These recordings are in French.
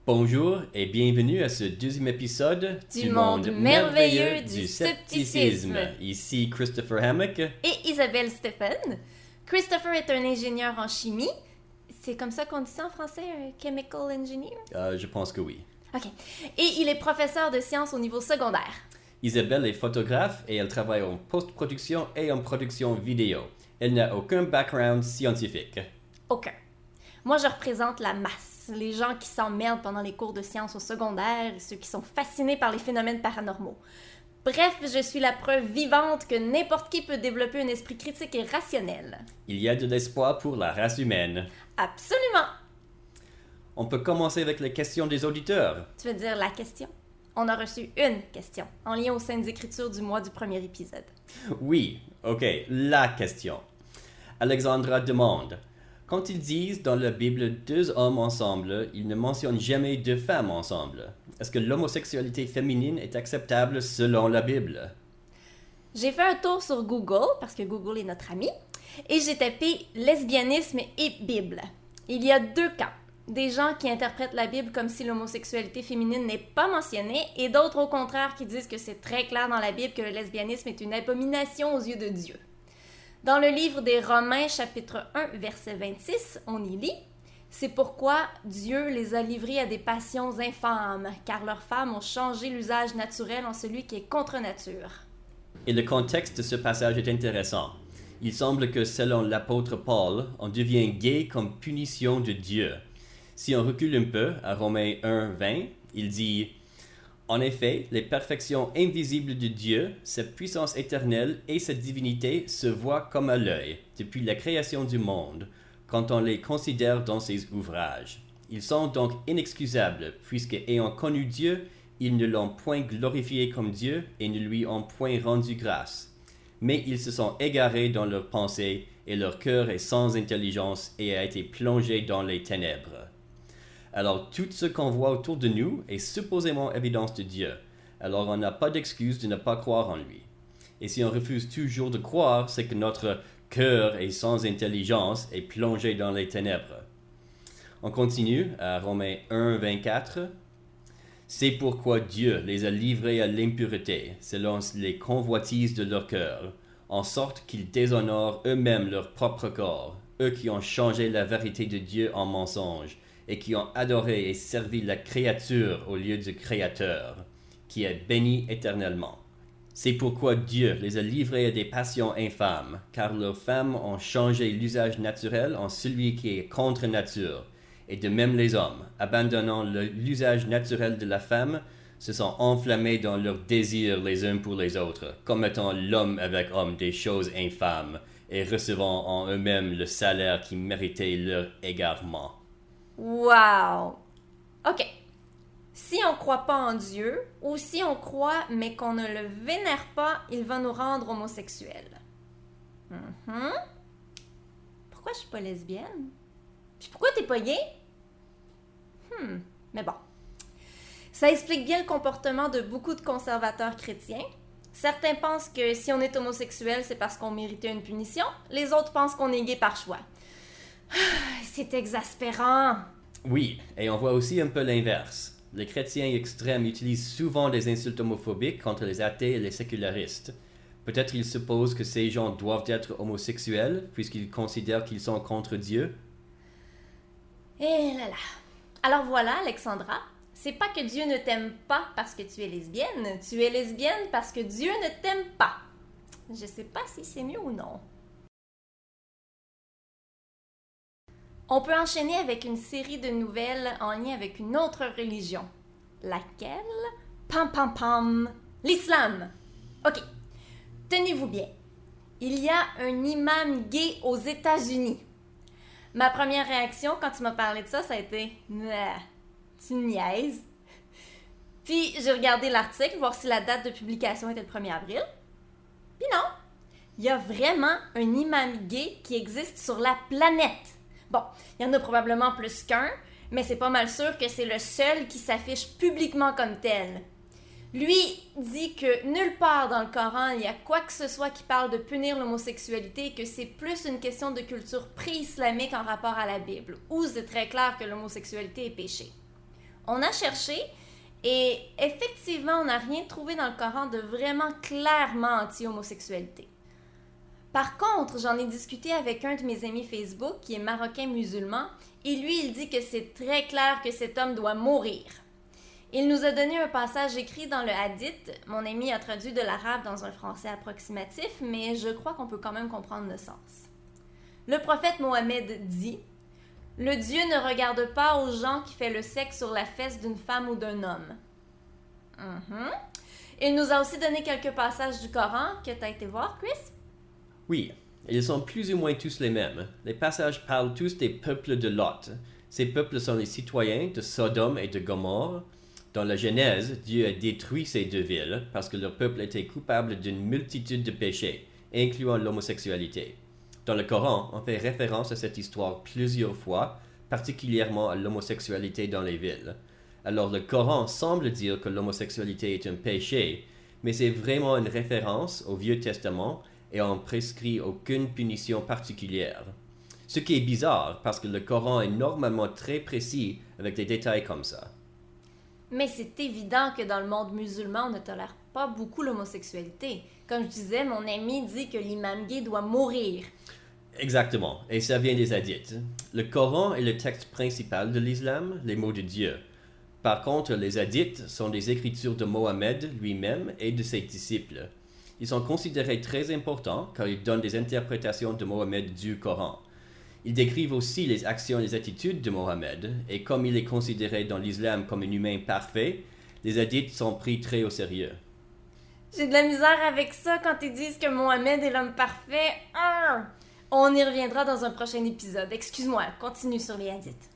Bonjour et bienvenue à ce deuxième épisode du monde merveilleux du scepticisme. Ici Christopher Hammock. Et Isabelle Stephen. Christopher est un ingénieur en chimie. C'est comme ça qu'on dit ça en français, un chemical engineer? Je pense que oui. OK. Et il est professeur de sciences au niveau secondaire. Isabelle est photographe et elle travaille en post-production et en production vidéo. Elle n'a aucun background scientifique. Aucun. Moi, je représente la masse, les gens qui s'emmerdent pendant les cours de sciences au secondaire et ceux qui sont fascinés par les phénomènes paranormaux. Bref, je suis la preuve vivante que n'importe qui peut développer un esprit critique et rationnel. Il y a de l'espoir pour la race humaine. Absolument! On peut commencer avec les questions des auditeurs. Tu veux dire la question? On a reçu une question, en lien aux scènes d'écriture du mois du premier épisode. Oui, ok, la question. Alexandra demande... Quand ils disent dans la Bible deux hommes ensemble, ils ne mentionnent jamais deux femmes ensemble. Est-ce que l'homosexualité féminine est acceptable selon la Bible? J'ai fait un tour sur Google, parce que Google est notre ami, et j'ai tapé lesbianisme et Bible. Il y a deux camps. Des gens qui interprètent la Bible comme si l'homosexualité féminine n'est pas mentionnée, et d'autres au contraire qui disent que c'est très clair dans la Bible que le lesbianisme est une abomination aux yeux de Dieu. Dans le livre des Romains, chapitre 1, verset 26, on y lit « C'est pourquoi Dieu les a livrés à des passions infâmes, car leurs femmes ont changé l'usage naturel en celui qui est contre nature. » Et le contexte de ce passage est intéressant. Il semble que selon l'apôtre Paul, on devient gay comme punition de Dieu. Si on recule un peu, à Romains 1, 20, il dit « En effet, les perfections invisibles de Dieu, sa puissance éternelle et sa divinité se voient comme à l'œil, depuis la création du monde, quand on les considère dans ses ouvrages. Ils sont donc inexcusables, puisque ayant connu Dieu, ils ne l'ont point glorifié comme Dieu et ne lui ont point rendu grâce. Mais ils se sont égarés dans leurs pensées, et leur cœur est sans intelligence et a été plongé dans les ténèbres. » Alors, tout ce qu'on voit autour de nous est supposément évidence de Dieu. Alors, on n'a pas d'excuse de ne pas croire en lui. Et si on refuse toujours de croire, c'est que notre cœur est sans intelligence et plongé dans les ténèbres. On continue à Romains 1, 24. C'est pourquoi Dieu les a livrés à l'impureté, selon les convoitises de leur cœur, en sorte qu'ils déshonorent eux-mêmes leur propre corps, eux qui ont changé la vérité de Dieu en mensonge, et qui ont adoré et servi la créature au lieu du Créateur, qui est béni éternellement. C'est pourquoi Dieu les a livrés à des passions infâmes, car leurs femmes ont changé l'usage naturel en celui qui est contre nature, et de même les hommes, abandonnant l'usage naturel de la femme, se sont enflammés dans leurs désirs les uns pour les autres, commettant l'homme avec homme des choses infâmes, et recevant en eux-mêmes le salaire qui méritait leur égarement. Wow! OK. Si on ne croit pas en Dieu, ou si on croit mais qu'on ne le vénère pas, il va nous rendre homosexuels. Pourquoi je suis pas lesbienne? Puis pourquoi t'es pas gay? Mais bon. Ça explique bien le comportement de beaucoup de conservateurs chrétiens. Certains pensent que si on est homosexuel, c'est parce qu'on méritait une punition. Les autres pensent qu'on est gay par choix. C'est exaspérant. Oui, et on voit aussi un peu l'inverse. Les chrétiens extrêmes utilisent souvent des insultes homophobiques contre les athées et les sécularistes. Peut-être ils supposent que ces gens doivent être homosexuels, puisqu'ils considèrent qu'ils sont contre Dieu. Eh là là. Alors voilà, Alexandra, c'est pas que Dieu ne t'aime pas parce que tu es lesbienne parce que Dieu ne t'aime pas. Je sais pas si c'est mieux ou non. On peut enchaîner avec une série de nouvelles en lien avec une autre religion. Laquelle? Pam pam pam! L'islam! OK. Tenez-vous bien. Il y a un imam gay aux États-Unis. Ma première réaction quand tu m'as parlé de ça, ça a été « Nah, tu niaises. » Puis j'ai regardé l'article, voir si la date de publication était le 1er avril. Puis non! Il y a vraiment un imam gay qui existe sur la planète. Bon, il y en a probablement plus qu'un, mais c'est pas mal sûr que c'est le seul qui s'affiche publiquement comme tel. Lui dit que nulle part dans le Coran il y a quoi que ce soit qui parle de punir l'homosexualité et que c'est plus une question de culture pré-islamique en rapport à la Bible, où c'est très clair que l'homosexualité est péché. On a cherché et effectivement, on n'a rien trouvé dans le Coran de vraiment clairement anti-homosexualité. Par contre, j'en ai discuté avec un de mes amis Facebook qui est marocain musulman et lui, il dit que c'est très clair que cet homme doit mourir. Il nous a donné un passage écrit dans le hadith. Mon ami a traduit de l'arabe dans un français approximatif, mais je crois qu'on peut quand même comprendre le sens. Le prophète Mohammed dit « Le Dieu ne regarde pas aux gens qui font le sexe sur la fesse d'une femme ou d'un homme. » Il nous a aussi donné quelques passages du Coran que tu as été voir, Chris? Oui, ils sont plus ou moins tous les mêmes. Les passages parlent tous des peuples de Lot. Ces peuples sont les citoyens de Sodome et de Gomorrhe. Dans la Genèse, Dieu a détruit ces deux villes parce que leur peuple était coupable d'une multitude de péchés, incluant l'homosexualité. Dans le Coran, on fait référence à cette histoire plusieurs fois, particulièrement à l'homosexualité dans les villes. Alors le Coran semble dire que l'homosexualité est un péché, mais c'est vraiment une référence au Vieux Testament et on prescrit aucune punition particulière. Ce qui est bizarre parce que le Coran est normalement très précis avec des détails comme ça. Mais c'est évident que dans le monde musulman, on ne tolère pas beaucoup l'homosexualité. Comme je disais, mon ami dit que l'imam gay doit mourir. Exactement, et ça vient des hadiths. Le Coran est le texte principal de l'islam, les mots de Dieu. Par contre, les hadiths sont des écritures de Mohammed lui-même et de ses disciples. Ils sont considérés très importants car ils donnent des interprétations de Mohammed du Coran. Ils décrivent aussi les actions et les attitudes de Mohammed, et comme il est considéré dans l'islam comme un humain parfait, les hadiths sont pris très au sérieux. J'ai de la misère avec ça quand ils disent que Mohammed est l'homme parfait. On y reviendra dans un prochain épisode. Excuse-moi, continue sur les hadiths.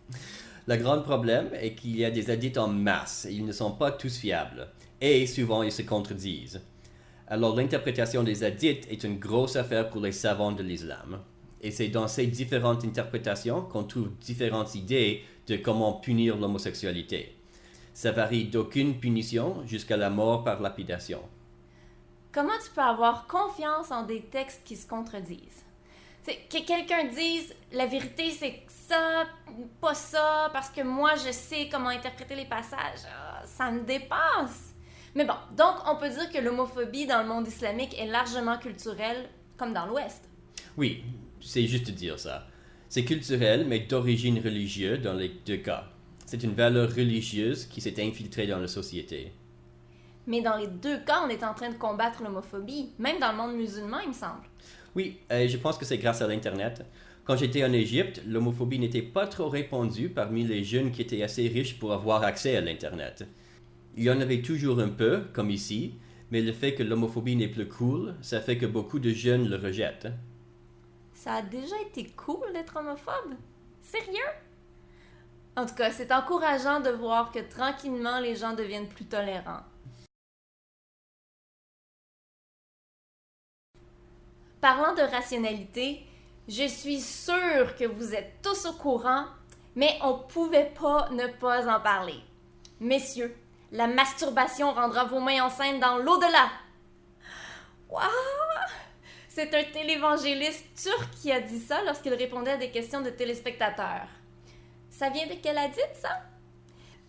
Le grand problème est qu'il y a des hadiths en masse, et ils ne sont pas tous fiables, et souvent ils se contredisent. Alors l'interprétation des hadiths est une grosse affaire pour les savants de l'islam. Et c'est dans ces différentes interprétations qu'on trouve différentes idées de comment punir l'homosexualité. Ça varie d'aucune punition jusqu'à la mort par lapidation. Comment tu peux avoir confiance en des textes qui se contredisent? Que quelqu'un dise « la vérité c'est ça, pas ça, parce que moi je sais comment interpréter les passages », ça me dépasse. Mais bon, donc on peut dire que l'homophobie dans le monde islamique est largement culturelle, comme dans l'Ouest. Oui, c'est juste dire ça. C'est culturel, mais d'origine religieuse dans les deux cas. C'est une valeur religieuse qui s'est infiltrée dans la société. Mais dans les deux cas, on est en train de combattre l'homophobie, même dans le monde musulman, il me semble. Oui, je pense que c'est grâce à l'Internet. Quand j'étais en Égypte, l'homophobie n'était pas trop répandue parmi les jeunes qui étaient assez riches pour avoir accès à l'Internet. Il y en avait toujours un peu, comme ici, mais le fait que l'homophobie n'est plus cool, ça fait que beaucoup de jeunes le rejettent. Ça a déjà été cool d'être homophobe? Sérieux? En tout cas, c'est encourageant de voir que tranquillement les gens deviennent plus tolérants. Parlant de rationalité, je suis sûre que vous êtes tous au courant, mais on pouvait pas ne pas en parler. Messieurs, la masturbation rendra vos mains enceintes dans l'au-delà. Waouh! C'est un télévangéliste turc qui a dit ça lorsqu'il répondait à des questions de téléspectateurs. Ça vient de quel hadith, ça?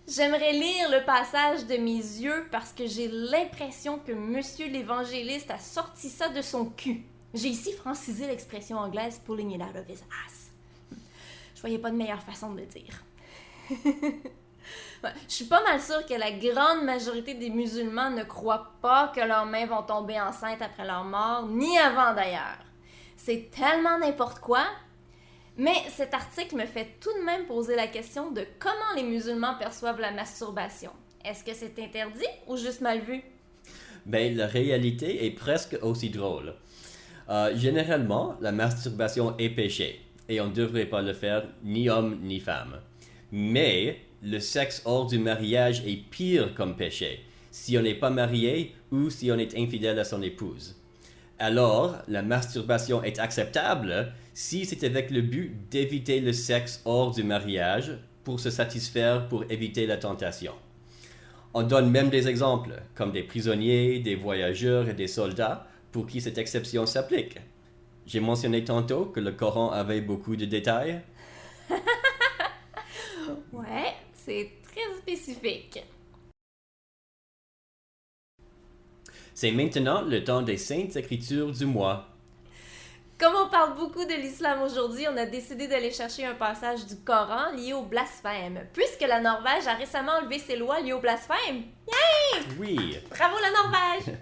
J'aimerais lire le passage de mes yeux parce que j'ai l'impression que monsieur l'évangéliste a sorti ça de son cul. J'ai ici francisé l'expression anglaise « pulling it out of his ass ». Je voyais pas de meilleure façon de le dire. Je suis pas mal sûre que la grande majorité des musulmans ne croient pas que leurs mains vont tomber enceintes après leur mort, ni avant d'ailleurs. C'est tellement n'importe quoi. Mais cet article me fait tout de même poser la question de comment les musulmans perçoivent la masturbation. Est-ce que c'est interdit ou juste mal vu? Ben, la réalité est presque aussi drôle. Généralement, la masturbation est péché, et on ne devrait pas le faire ni homme ni femme. Mais le sexe hors du mariage est pire comme péché, si on n'est pas marié ou si on est infidèle à son épouse. Alors, la masturbation est acceptable si c'est avec le but d'éviter le sexe hors du mariage pour se satisfaire pour éviter la tentation. On donne même des exemples, comme des prisonniers, des voyageurs et des soldats, pour qui cette exception s'applique. J'ai mentionné tantôt que le Coran avait beaucoup de détails. Ouais, c'est très spécifique. C'est maintenant le temps des Saintes Écritures du mois. Comme on parle beaucoup de l'islam aujourd'hui, on a décidé d'aller chercher un passage du Coran lié au blasphème, puisque la Norvège a récemment enlevé ses lois liées au blasphème. Yay! Oui. Bravo la Norvège!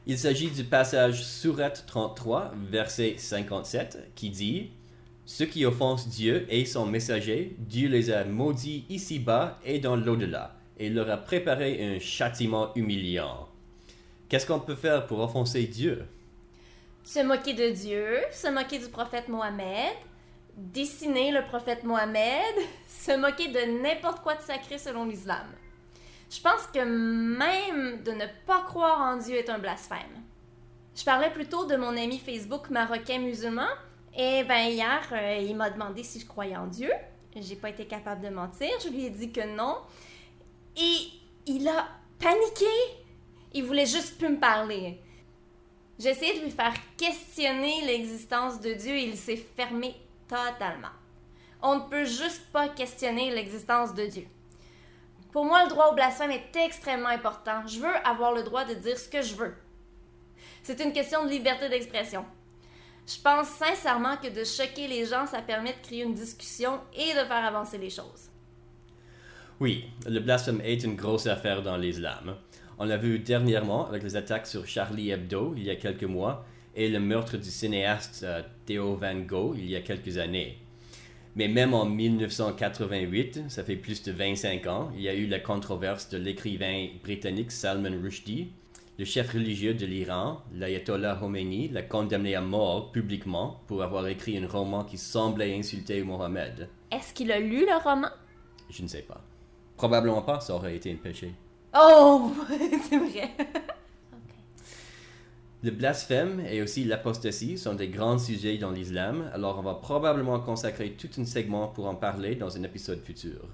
Il s'agit du passage Sourate 33, verset 57, qui dit « Ceux qui offensent Dieu et son messager, Dieu les a maudits ici-bas et dans l'au-delà, et leur a préparé un châtiment humiliant. » Qu'est-ce qu'on peut faire pour offenser Dieu? Se moquer de Dieu, se moquer du prophète Mohammed, dessiner le prophète Mohammed, se moquer de n'importe quoi de sacré selon l'islam. Je pense que même de ne pas croire en Dieu est un blasphème. Je parlais plutôt de mon ami Facebook marocain musulman, et hier, il m'a demandé si je croyais en Dieu. J'ai pas été capable de mentir, je lui ai dit que non. Et il a paniqué. Il voulait juste plus me parler. J'ai essayé de lui faire questionner l'existence de Dieu et il s'est fermé totalement. On ne peut juste pas questionner l'existence de Dieu. Pour moi, le droit au blasphème est extrêmement important. Je veux avoir le droit de dire ce que je veux. C'est une question de liberté d'expression. Je pense sincèrement que de choquer les gens, ça permet de créer une discussion et de faire avancer les choses. Oui, le blasphème est une grosse affaire dans l'islam. On l'a vu dernièrement avec les attaques sur Charlie Hebdo il y a quelques mois et le meurtre du cinéaste Theo Van Gogh il y a quelques années. Mais même en 1988, ça fait plus de 25 ans, il y a eu la controverse de l'écrivain britannique Salman Rushdie. Le chef religieux de l'Iran, l'ayatollah Khomeini, l'a condamné à mort publiquement pour avoir écrit un roman qui semblait insulter Mohammed. Est-ce qu'il a lu le roman? Je ne sais pas. Probablement pas, ça aurait été un péché. Oh, c'est vrai. Le blasphème et aussi l'apostasie sont des grands sujets dans l'islam, alors on va probablement consacrer tout un segment pour en parler dans un épisode futur.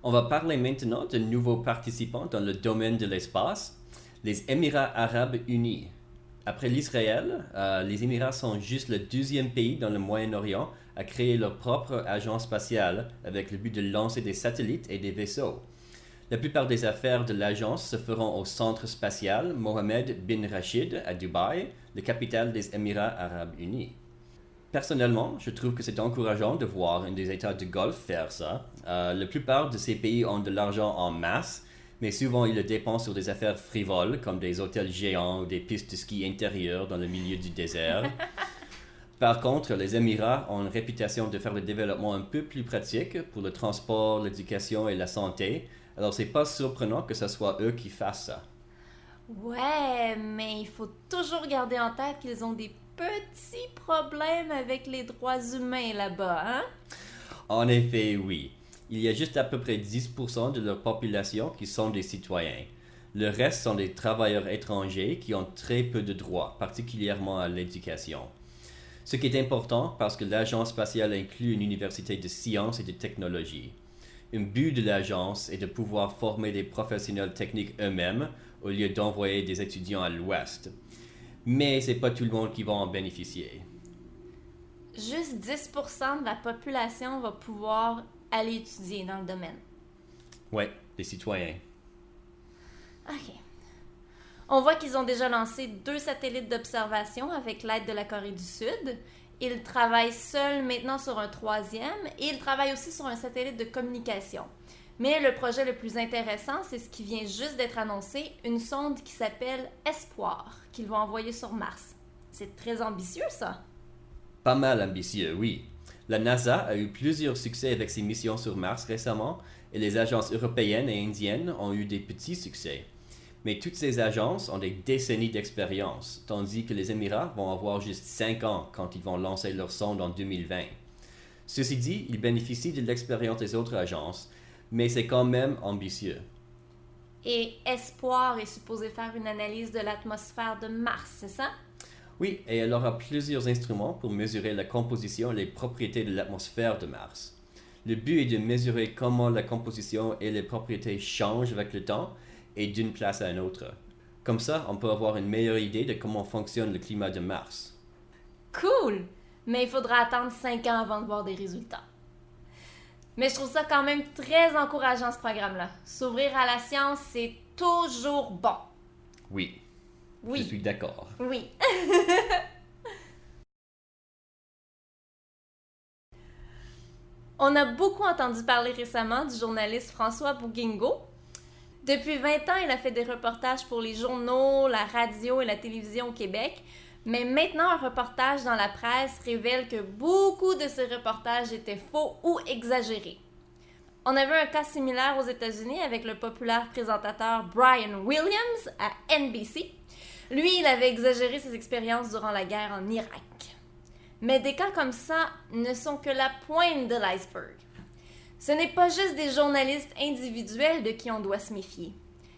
On va parler maintenant de nouveaux participants dans le domaine de l'espace, les Émirats arabes unis. Après l'Israël, les Émirats sont juste le 12e pays dans le Moyen-Orient à créer leur propre agence spatiale avec le but de lancer des satellites et des vaisseaux. La plupart des affaires de l'agence se feront au centre spatial Mohammed bin Rachid à Dubaï, la capitale des Émirats arabes unis. Personnellement, je trouve que c'est encourageant de voir un des États du Golfe faire ça. La plupart de ces pays ont de l'argent en masse, mais souvent ils le dépensent sur des affaires frivoles comme des hôtels géants ou des pistes de ski intérieures dans le milieu du désert. Par contre, les Émirats ont une réputation de faire le développement un peu plus pratique pour le transport, l'éducation et la santé. Alors, c'est pas surprenant que ce soit eux qui fassent ça. Ouais, mais il faut toujours garder en tête qu'ils ont des petits problèmes avec les droits humains là-bas, hein? En effet, oui. Il y a juste à peu près 10% de leur population qui sont des citoyens. Le reste sont des travailleurs étrangers qui ont très peu de droits, particulièrement à l'éducation. Ce qui est important parce que l'agence spatiale inclut une université de sciences et de technologie. Un but de l'agence est de pouvoir former des professionnels techniques eux-mêmes au lieu d'envoyer des étudiants à l'ouest. Mais c'est pas tout le monde qui va en bénéficier. Juste 10% de la population va pouvoir aller étudier dans le domaine. Ouais, des citoyens. OK. On voit qu'ils ont déjà lancé 2 satellites d'observation avec l'aide de la Corée du Sud. Ils travaillent seuls maintenant sur un 3e et ils travaillent aussi sur un satellite de communication. Mais le projet le plus intéressant, c'est ce qui vient juste d'être annoncé, une sonde qui s'appelle Espoir, qu'ils vont envoyer sur Mars. C'est très ambitieux, ça. Pas mal ambitieux, oui. La NASA a eu plusieurs succès avec ses missions sur Mars récemment et les agences européennes et indiennes ont eu des petits succès. Mais toutes ces agences ont des décennies d'expérience, tandis que les Émirats vont avoir juste 5 ans quand ils vont lancer leur sonde en 2020. Ceci dit, ils bénéficient de l'expérience des autres agences, mais c'est quand même ambitieux. Et Espoir est supposé faire une analyse de l'atmosphère de Mars, c'est ça? Oui, et elle aura plusieurs instruments pour mesurer la composition et les propriétés de l'atmosphère de Mars. Le but est de mesurer comment la composition et les propriétés changent avec le temps et d'une place à une autre. Comme ça, on peut avoir une meilleure idée de comment fonctionne le climat de Mars. Cool! Mais il faudra attendre 5 ans avant de voir des résultats. Mais je trouve ça quand même très encourageant, ce programme-là. S'ouvrir à la science, c'est toujours bon. Oui. Oui. Je suis d'accord. Oui. On a beaucoup entendu parler récemment du journaliste François Bouguingo. Depuis 20 ans, il a fait des reportages pour les journaux, la radio et la télévision au Québec. Mais maintenant, un reportage dans la presse révèle que beaucoup de ces reportages étaient faux ou exagérés. On avait un cas similaire aux États-Unis avec le populaire présentateur Brian Williams à NBC. Lui, il avait exagéré ses expériences durant la guerre en Irak. Mais des cas comme ça ne sont que la pointe de l'iceberg. Ce n'est pas juste des journalistes individuels de qui on doit se méfier.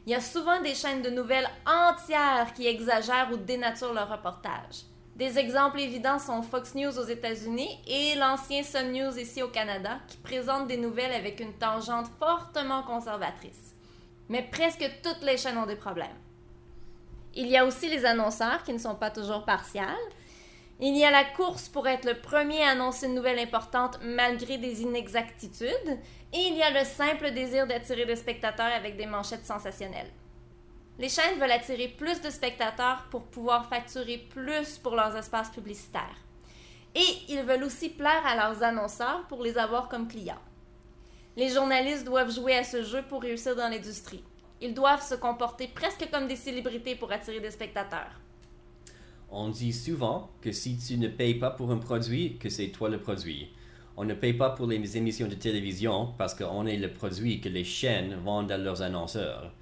Il y a souvent des chaînes de nouvelles entières qui exagèrent ou dénaturent leur reportage. Des exemples évidents sont Fox News aux États-Unis et l'ancien Sun News ici au Canada, qui présentent des nouvelles avec une tangente fortement conservatrice. Mais presque toutes les chaînes ont des problèmes. Il y a aussi les annonceurs qui ne sont pas toujours partials. Il y a la course pour être le premier à annoncer une nouvelle importante malgré des inexactitudes. Et il y a le simple désir d'attirer des spectateurs avec des manchettes sensationnelles. Les chaînes veulent attirer plus de spectateurs pour pouvoir facturer plus pour leurs espaces publicitaires. Et ils veulent aussi plaire à leurs annonceurs pour les avoir comme clients. Les journalistes doivent jouer à ce jeu pour réussir dans l'industrie. Ils doivent se comporter presque comme des célébrités pour attirer des spectateurs. On dit souvent que si tu ne payes pas pour un produit, que c'est toi le produit. On ne paye pas pour les émissions de télévision parce qu'on est le produit que les chaînes vendent à leurs annonceurs.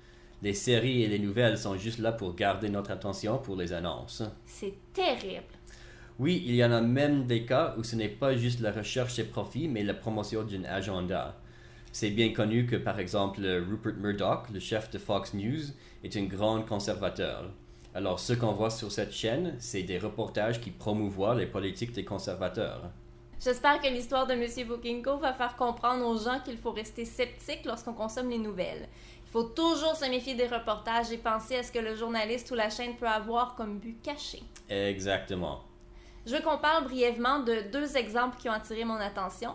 Les séries et les nouvelles sont juste là pour garder notre attention pour les annonces. C'est terrible. Oui, il y en a même des cas où ce n'est pas juste la recherche des profits, mais la promotion d'un agenda. C'est bien connu que, par exemple, Rupert Murdoch, le chef de Fox News, est un grand conservateur. Alors, ce qu'on voit sur cette chaîne, c'est des reportages qui promouvoient les politiques des conservateurs. J'espère que l'histoire de M. Bouguingo va faire comprendre aux gens qu'il faut rester sceptique lorsqu'on consomme les nouvelles. Il faut toujours se méfier des reportages et penser à ce que le journaliste ou la chaîne peut avoir comme but caché. Exactement. Je veux qu'on parle brièvement de 2 exemples qui ont attiré mon attention.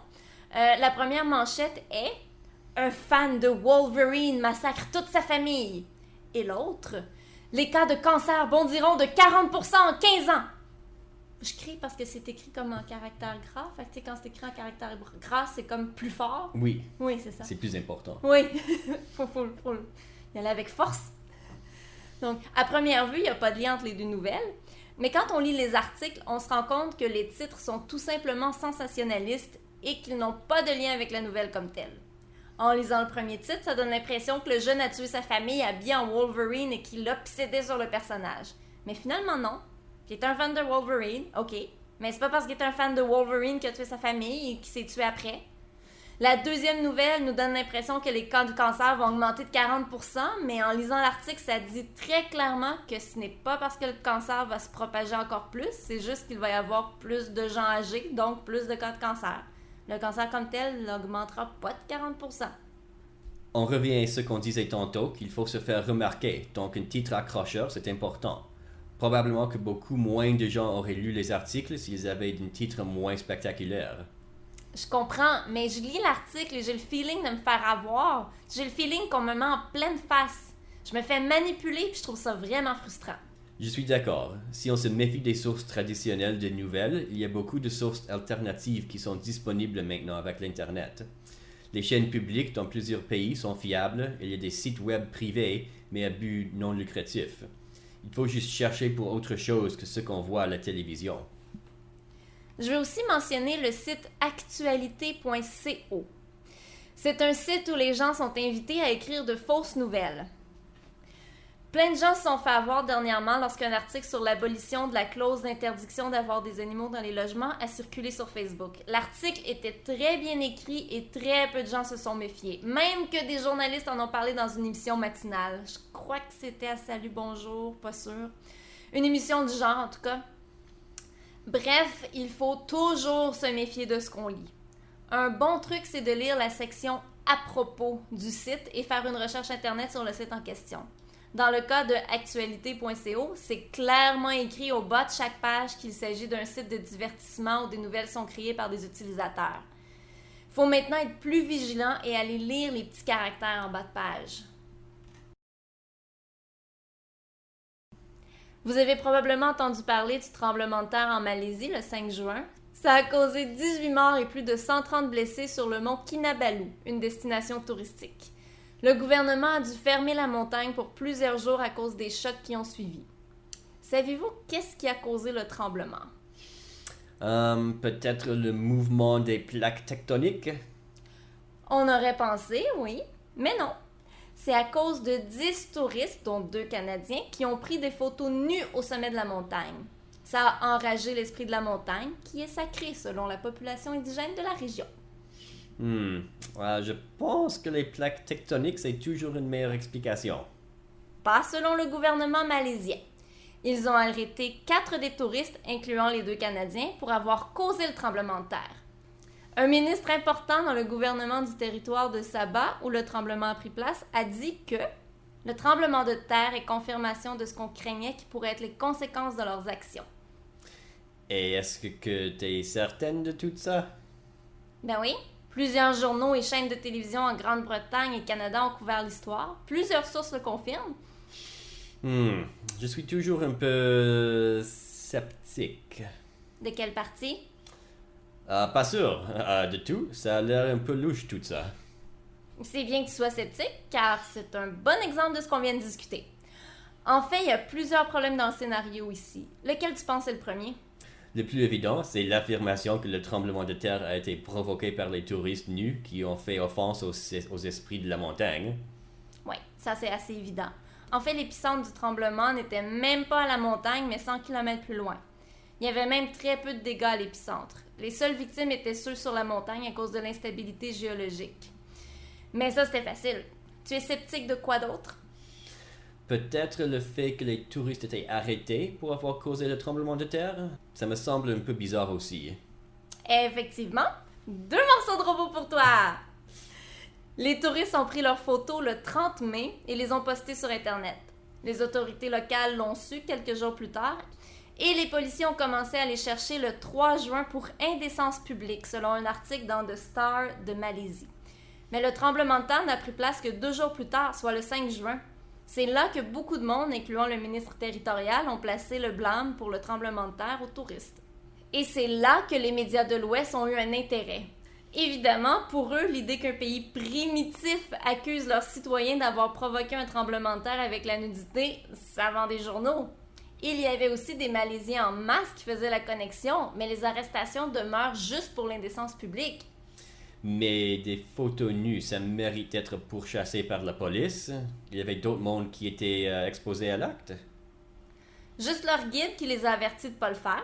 La première manchette est « Un fan de Wolverine massacre toute sa famille ». Et l'autre « Les cas de cancer bondiront de 40% en 15 ans ». Je crie parce que c'est écrit comme en caractère gras. Fait que, tu sais, quand c'est écrit en caractère gras, c'est comme plus fort. Oui. Oui, c'est ça. C'est plus important. Oui. faut y aller avec force. Donc, à première vue, il n'y a pas de lien entre les 2 nouvelles. Mais quand on lit les articles, on se rend compte que les titres sont tout simplement sensationnalistes et qu'ils n'ont pas de lien avec la nouvelle comme telle. En lisant le premier titre, ça donne l'impression que le jeune a tué sa famille habillé en Wolverine et qu'il l'obsédait sur le personnage. Mais finalement, non. Il est un fan de Wolverine, ok. Mais c'est pas parce qu'il est un fan de Wolverine qu'il a tué sa famille et qu'il s'est tué après. La deuxième nouvelle nous donne l'impression que les cas de cancer vont augmenter de 40%, mais en lisant l'article, ça dit très clairement que ce n'est pas parce que le cancer va se propager encore plus, c'est juste qu'il va y avoir plus de gens âgés, donc plus de cas de cancer. Le cancer comme tel n'augmentera pas de 40%. On revient à ce qu'on disait tantôt, qu'il faut se faire remarquer, donc un titre accrocheur, c'est important. Probablement que beaucoup moins de gens auraient lu les articles s'ils avaient un titre moins spectaculaire. Je comprends, mais je lis l'article et j'ai le feeling de me faire avoir. J'ai le feeling qu'on me met en pleine face. Je me fais manipuler et je trouve ça vraiment frustrant. Je suis d'accord. Si on se méfie des sources traditionnelles de nouvelles, il y a beaucoup de sources alternatives qui sont disponibles maintenant avec l'Internet. Les chaînes publiques dans plusieurs pays sont fiables, il y a des sites web privés, mais à but non lucratif. Il faut juste chercher pour autre chose que ce qu'on voit à la télévision. Je vais aussi mentionner le site actualité.co. C'est un site où les gens sont invités à écrire de fausses nouvelles. Plein de gens se sont fait avoir dernièrement lorsqu'un article sur l'abolition de la clause d'interdiction d'avoir des animaux dans les logements a circulé sur Facebook. L'article était très bien écrit et très peu de gens se sont méfiés. Même que des journalistes en ont parlé dans une émission matinale. Je crois que c'était à Salut Bonjour, pas sûr. Une émission du genre en tout cas. Bref, il faut toujours se méfier de ce qu'on lit. Un bon truc, c'est de lire la section « À propos » du site et faire une recherche Internet sur le site en question. Dans le cas de actualité.co, c'est clairement écrit au bas de chaque page qu'il s'agit d'un site de divertissement où des nouvelles sont créées par des utilisateurs. Faut maintenant être plus vigilant et aller lire les petits caractères en bas de page. Vous avez probablement entendu parler du tremblement de terre en Malaisie le 5 juin. Ça a causé 18 morts et plus de 130 blessés sur le mont Kinabalu, une destination touristique. Le gouvernement a dû fermer la montagne pour plusieurs jours à cause des chocs qui ont suivi. Savez-vous qu'est-ce qui a causé le tremblement? Peut-être le mouvement des plaques tectoniques? On aurait pensé, oui, mais non. C'est à cause de 10 touristes, dont 2 Canadiens, qui ont pris des photos nues au sommet de la montagne. Ça a enragé l'esprit de la montagne, qui est sacré selon la population indigène de la région. Je pense que les plaques tectoniques, c'est toujours une meilleure explication. Pas selon le gouvernement malaisien. Ils ont arrêté 4 des touristes, incluant les 2 Canadiens, pour avoir causé le tremblement de terre. Un ministre important dans le gouvernement du territoire de Sabah, où le tremblement a pris place, a dit que le tremblement de terre est confirmation de ce qu'on craignait qui pourraient être les conséquences de leurs actions. Et est-ce que tu es certaine de tout ça? Ben oui. Plusieurs journaux et chaînes de télévision en Grande-Bretagne et Canada ont couvert l'histoire. Plusieurs sources le confirment. Je suis toujours un peu sceptique. De quelle partie? Pas sûr de tout. Ça a l'air un peu louche tout ça. C'est bien que tu sois sceptique, car c'est un bon exemple de ce qu'on vient de discuter. En fait, il y a plusieurs problèmes dans le scénario ici. Lequel tu penses est le premier? Le plus évident, c'est l'affirmation que le tremblement de terre a été provoqué par les touristes nus qui ont fait offense aux esprits de la montagne. Oui, ça c'est assez évident. En fait, l'épicentre du tremblement n'était même pas à la montagne, mais 100 km plus loin. Il y avait même très peu de dégâts à l'épicentre. Les seules victimes étaient ceux sur la montagne à cause de l'instabilité géologique. Mais ça, c'était facile. Tu es sceptique de quoi d'autre? Peut-être le fait que les touristes étaient arrêtés pour avoir causé le tremblement de terre? Ça me semble un peu bizarre aussi. Effectivement. 2 morceaux de robot pour toi! Les touristes ont pris leurs photos le 30 mai et les ont postées sur Internet. Les autorités locales l'ont su quelques jours plus tard et les policiers ont commencé à les chercher le 3 juin pour indécence publique, selon un article dans The Star de Malaisie. Mais le tremblement de terre n'a pris place que 2 jours plus tard, soit le 5 juin. C'est là que beaucoup de monde, incluant le ministre territorial, ont placé le blâme pour le tremblement de terre aux touristes. Et c'est là que les médias de l'Ouest ont eu un intérêt. Évidemment, pour eux, l'idée qu'un pays primitif accuse leurs citoyens d'avoir provoqué un tremblement de terre avec la nudité, ça vend des journaux. Il y avait aussi des Malaisiens en masse qui faisaient la connexion, mais les arrestations demeurent juste pour l'indécence publique. Mais des photos nues, ça mérite d'être pourchassé par la police. Il y avait d'autres mondes qui étaient exposés à l'acte. Juste leur guide qui les a avertis de ne pas le faire.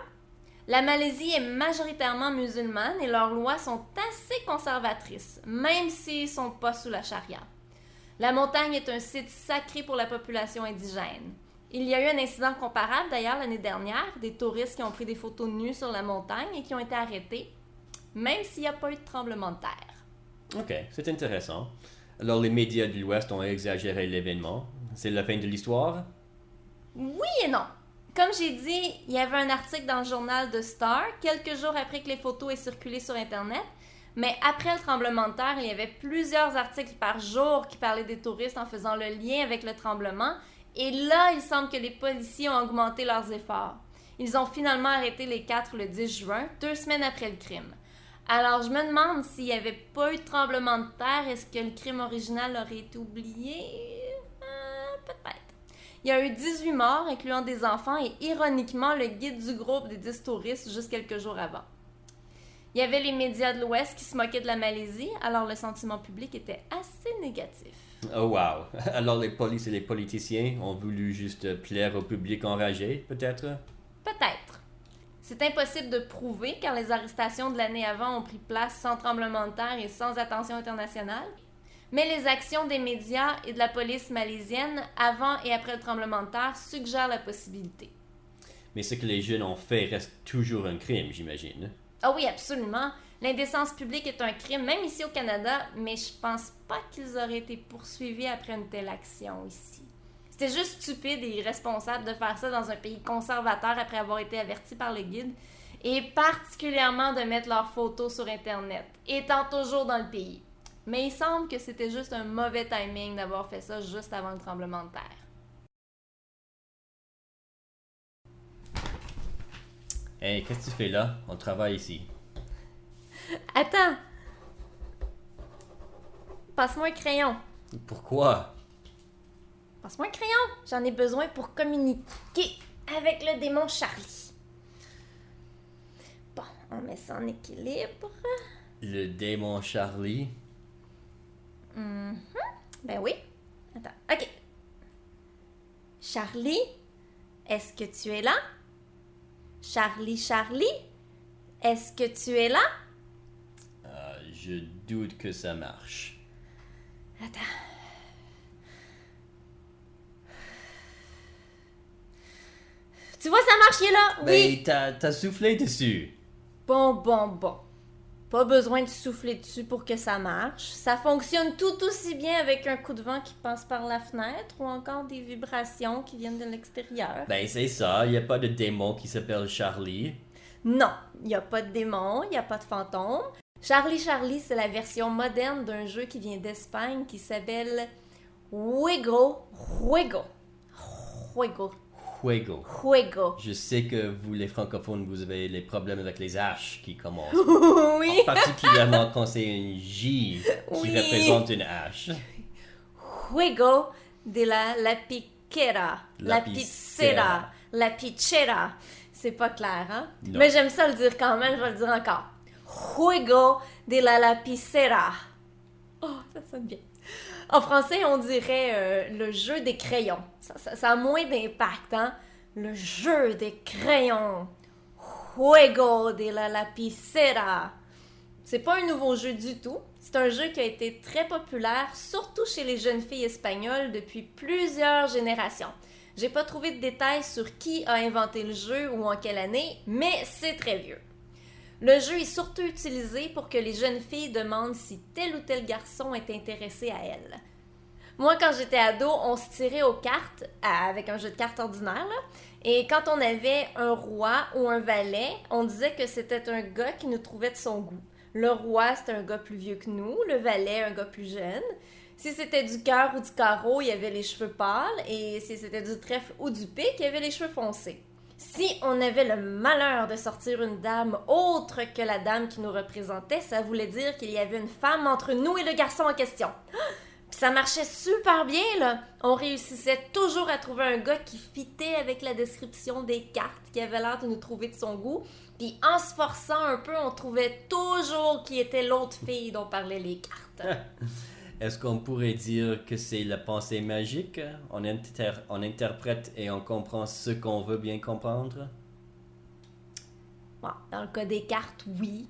La Malaisie est majoritairement musulmane et leurs lois sont assez conservatrices, même s'ils ne sont pas sous la charia. La montagne est un site sacré pour la population indigène. Il y a eu un incident comparable d'ailleurs l'année dernière, des touristes qui ont pris des photos nues sur la montagne et qui ont été arrêtés, même s'il n'y a pas eu de tremblement de terre. Ok, c'est intéressant. Alors les médias de l'Ouest ont exagéré l'événement. C'est la fin de l'histoire? Oui et non. Comme j'ai dit, il y avait un article dans le journal The Star, quelques jours après que les photos aient circulé sur Internet, mais après le tremblement de terre, il y avait plusieurs articles par jour qui parlaient des touristes en faisant le lien avec le tremblement, et là, il semble que les policiers ont augmenté leurs efforts. Ils ont finalement arrêté les 4 le 10 juin, 2 semaines après le crime. Alors, je me demande s'il n'y avait pas eu de tremblement de terre, est-ce que le crime original aurait été oublié? Peut-être. Il y a eu 18 morts, incluant des enfants, et ironiquement, le guide du groupe des 10 touristes juste quelques jours avant. Il y avait les médias de l'Ouest qui se moquaient de la Malaisie, alors le sentiment public était assez négatif. Oh wow! Alors les polices et les politiciens ont voulu juste plaire au public enragé, peut-être? Peut-être. C'est impossible de prouver car les arrestations de l'année avant ont pris place sans tremblement de terre et sans attention internationale. Mais les actions des médias et de la police malaisienne avant et après le tremblement de terre suggèrent la possibilité. Mais ce que les jeunes ont fait reste toujours un crime, j'imagine. Ah oui, absolument. L'indécence publique est un crime, même ici au Canada, mais je pense pas qu'ils auraient été poursuivis après une telle action ici. C'était juste stupide et irresponsable de faire ça dans un pays conservateur après avoir été averti par le guide. et particulièrement de mettre leurs photos sur Internet, étant toujours dans le pays. Mais il semble que c'était juste un mauvais timing d'avoir fait ça juste avant le tremblement de terre. Hey, qu'est-ce que tu fais là? On travaille ici. Attends! Passe-moi un crayon. Pourquoi? Passe-moi un crayon. J'en ai besoin pour communiquer avec le démon Charlie. Bon, on met ça en équilibre. Le démon Charlie? Ben oui. Attends, ok. Charlie, est-ce que tu es là? Charlie, Charlie, est-ce que tu es là? Je doute que ça marche. Attends. Tu vois, ça marche, il est là? Oui. Ben, t'as soufflé dessus. Bon. Pas besoin de souffler dessus pour que ça marche. Ça fonctionne tout aussi bien avec un coup de vent qui passe par la fenêtre ou encore des vibrations qui viennent de l'extérieur. Ben, c'est ça, y a pas de démon qui s'appelle Charlie. Non, il n'y a pas de démon, il n'y a pas de fantôme. Charlie Charlie, c'est la version moderne d'un jeu qui vient d'Espagne qui s'appelle Juego. Juego. Je sais que vous, les francophones, vous avez les problèmes avec les H qui commencent. Oui. Particulièrement quand c'est une J qui représente une H. Juego de la piquera. La pizzera. La pichera. C'est pas clair, hein? Non. Mais j'aime ça le dire quand même, je vais le dire encore. Juego de la lapicera. Oh, ça sonne bien. En français, on dirait le jeu des crayons. Ça a moins d'impact, hein? Le jeu des crayons. Juego de la lapicera. C'est pas un nouveau jeu du tout. C'est un jeu qui a été très populaire, surtout chez les jeunes filles espagnoles depuis plusieurs générations. J'ai pas trouvé de détails sur qui a inventé le jeu ou en quelle année, mais c'est très vieux. Le jeu est surtout utilisé pour que les jeunes filles demandent si tel ou tel garçon est intéressé à elles. Moi, quand j'étais ado, on se tirait aux cartes avec un jeu de cartes ordinaire, là, et quand on avait un roi ou un valet, on disait que c'était un gars qui nous trouvait de son goût. Le roi, c'était un gars plus vieux que nous, le valet, un gars plus jeune. Si c'était du cœur ou du carreau, il y avait les cheveux pâles, et si c'était du trèfle ou du pique, il y avait les cheveux foncés. Si on avait le malheur de sortir une dame autre que la dame qui nous représentait, ça voulait dire qu'il y avait une femme entre nous et le garçon en question. Puis ça marchait super bien, là. On réussissait toujours à trouver un gars qui fitait avec la description des cartes, qui avait l'air de nous trouver de son goût. Puis en se forçant un peu, on trouvait toujours qui était l'autre fille dont parlaient les cartes. Est-ce qu'on pourrait dire que c'est la pensée magique? On interprète et on comprend ce qu'on veut bien comprendre? Bon, dans le cas des cartes, oui.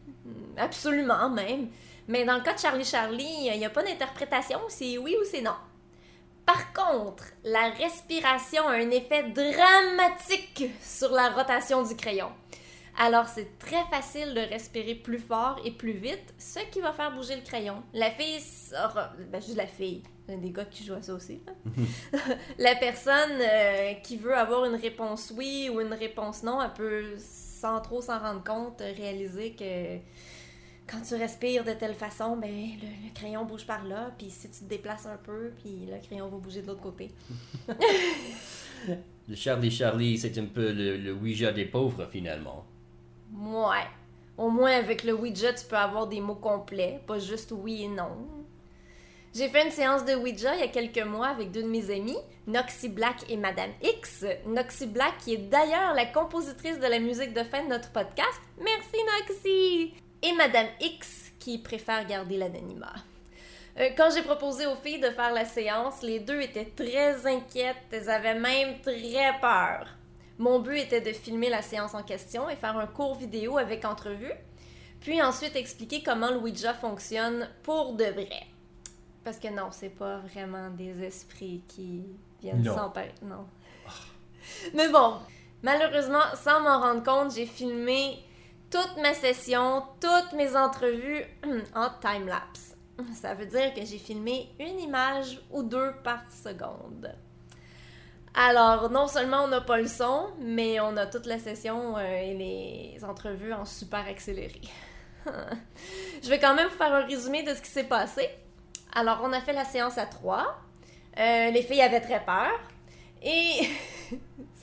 Absolument même. Mais dans le cas de Charlie Charlie, il n'y a pas d'interprétation, c'est oui ou c'est non. Par contre, la respiration a un effet dramatique sur la rotation du crayon. Alors, c'est très facile de respirer plus fort et plus vite, ce qui va faire bouger le crayon. La fille sera... Ben, je dis la fille. Il y a des gars qui jouent à ça aussi. Là. La personne qui veut avoir une réponse oui ou une réponse non, elle peut, sans trop s'en rendre compte, réaliser que quand tu respires de telle façon, ben, le crayon bouge par là, puis si tu te déplaces un peu, puis le crayon va bouger de l'autre côté. Le Charlie Charlie, c'est un peu le Ouija des pauvres, finalement. Ouais. Au moins, avec le Ouija, tu peux avoir des mots complets, pas juste oui et non. J'ai fait une séance de Ouija il y a quelques mois avec deux de mes amis, Noxy Black et Madame X. Noxy Black, qui est d'ailleurs la compositrice de la musique de fin de notre podcast. Merci, Noxy! Et Madame X, qui préfère garder l'anonymat. Quand j'ai proposé aux filles de faire la séance, les deux étaient très inquiètes, elles avaient même très peur. Mon but était de filmer la séance en question et faire un court vidéo avec entrevue, puis ensuite expliquer comment le Ouija fonctionne pour de vrai. Parce que non, c'est pas vraiment des esprits qui viennent s'emparer. Non. Mais bon, malheureusement, sans m'en rendre compte, j'ai filmé toute ma session, toutes mes entrevues en time-lapse. Ça veut dire que j'ai filmé une image ou deux par seconde. Alors, non seulement on n'a pas le son, mais on a toute la session et les entrevues en super accéléré. Je vais quand même vous faire un résumé de ce qui s'est passé. Alors, on a fait la séance à 3. Les filles avaient très peur. Et